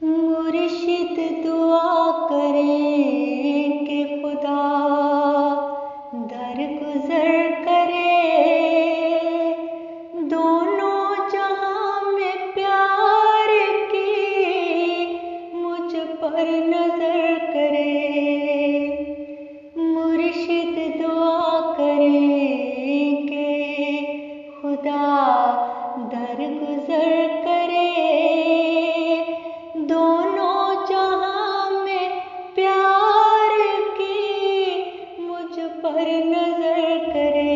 मुर्शिद दुआ करे कि खुदा दरगुजर करे, दोनों जहां में प्यार की मुझ पर नजर करे। मुर्शिद दुआ करे कि खुदा दरगुजर करे, दोनों जहां में प्यार की मुझ पर नजर करे।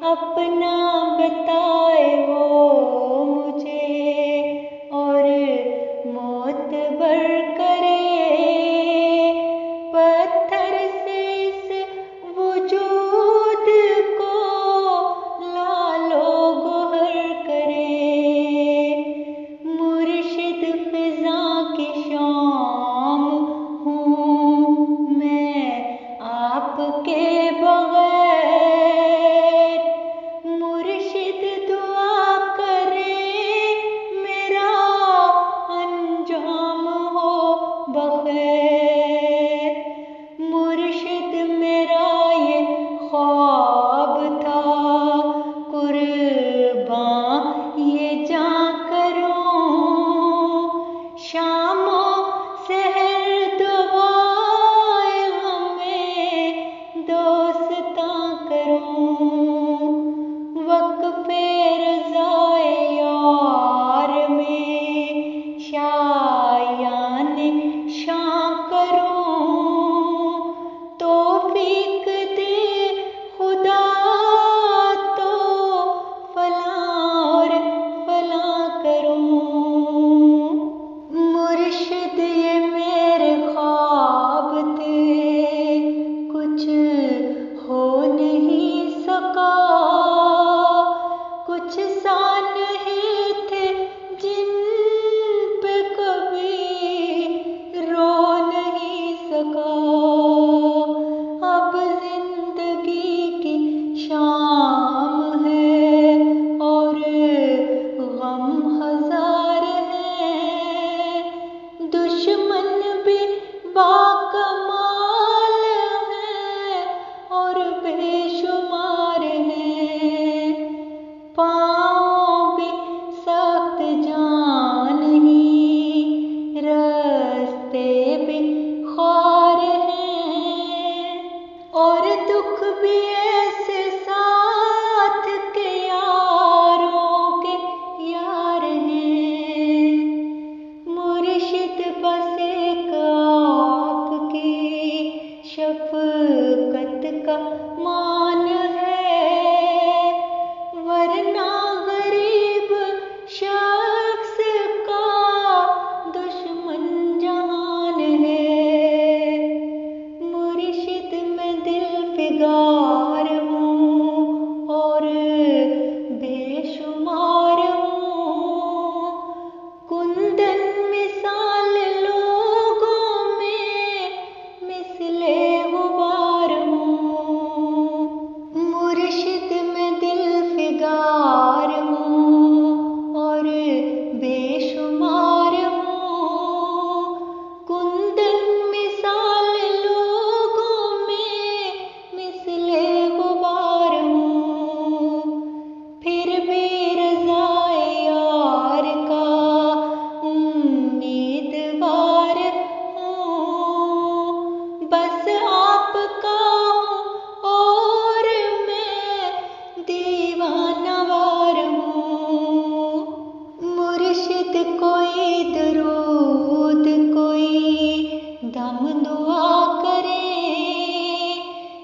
अपना बताए वो मुझे और मोतबर करे, पत्थर से इस वजूद को लालो गोहर करे। मुर्शिद फिजा की शाम हूँ मैं आपके बगैर, मुर्शिद दुआ करे मेरा अंजाम हो बखैर। मुर्शिद मेरा ये ख्वाब था कुर्बान ये जां करूं, शामो सहर दुआएं हमें दोस्तां करूं। वक्फे रज़ाए यार में शायान शां करूं, तौफीक दे खुदा तो फलां और फलां करूं। मुर्शिद ये मेरे ख्वाब थे कुछ हो नहीं सका, कुछ सा नहीं थे जिन पे कभी रो नहीं सका। अब जिंदगी की शाम है और गम हजार है, दुश्मन भी बाकमाल है और बेशुमार है, पाँव भी सख्त जान ही रास्ते भी खार हैं, और दुख भी ऐसे साथ के यारों के यार हैं। मुर्शिद बस एक आपकी शफकत का मान है, वरना गरीब शख्स का दुश्मन जहान है। मुर्शिद में दिल फिगार हूँ और बेशुमार हूँ, कुंदन मिसाल लोगों में मिसले गुबार हूँ। मुर्शिद में दिल फिगार हूँ और बेशुमार हूँ, कुंदन मिसाल लोगों में मिसले गुबार हूँ। फिर भी रज़ाए यार का उम्मीदवार हूँ, बस आपका हूँ और मैं दीवानवार हूँ। मुर्शिद कोई दरूद कोई दम दुआ करे,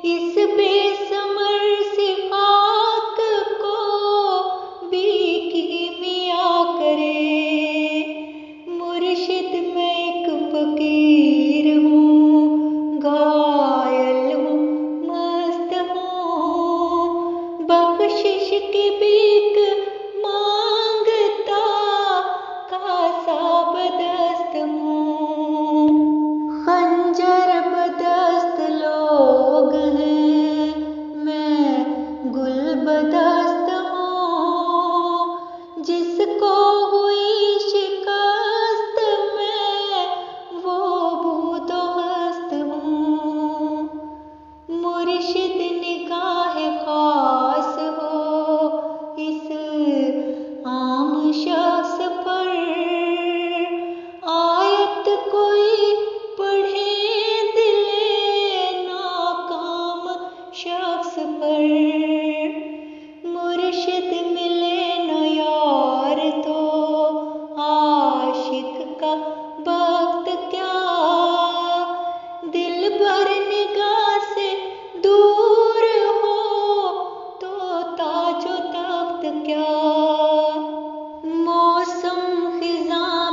इस बेसमर सी खाक को भी कीमिया करे। मुर्शिद मैं एक फकीर हूँ, घायल हूँ, मस्त हूँ, बख्शिश की भीख मांगता कासा बदस्त हूँ। खंजर बदस्त लोग हैं, मैं गुल बदस्त हूँ, जिसको हुई शिकस्त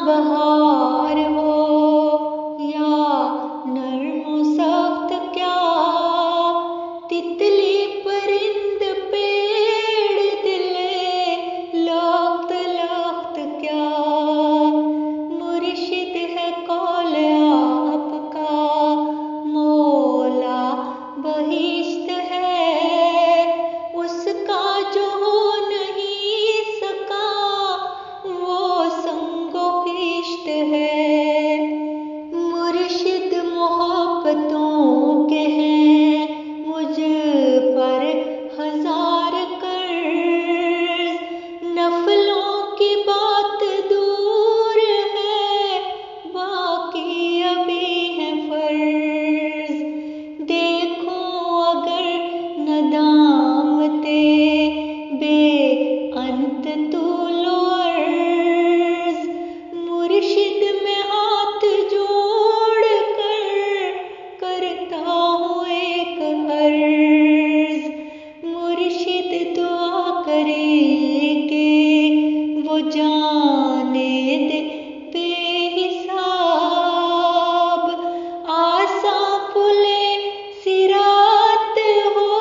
बहार हो या नर्म सख्त क्या, तितली परिंद पेड़ दिले लख्त लख्त क्या, मुर्शिद है कौल आपका मौला बहिश्त है, उसका जो हो नहीं सका वो संगो खिश्त है। मुर्शिद मोहब्बतों के हैं मुझ पर हजार कर्ज, नफलों की बात दूर है बाकी अभी है फर्ज। देखो अगर नदामते बेअंत तूलो अर्ज, मुर्शिद में हाथ जोड़ कर करता हूँ एक अर्ज। मुर्शिद दुआ करे कि वो जाने दे बेहिसाब, आसा पुले सिरात हो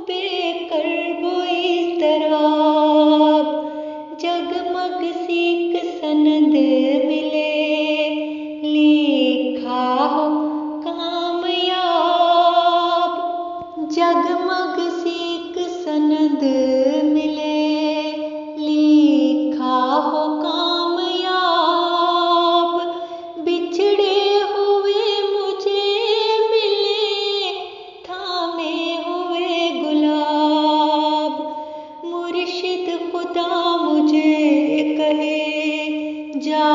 बेकर्ब इज़्तिराब, जगमग सीक सनद मिले लिखा हो कामयाब, जगमग सीक सनद मिले लिखा हो कामयाब, बिछड़े हुए मुझे मिले थामे हुए गुलाब, मुर्शिद खुदा मुझे कहे जा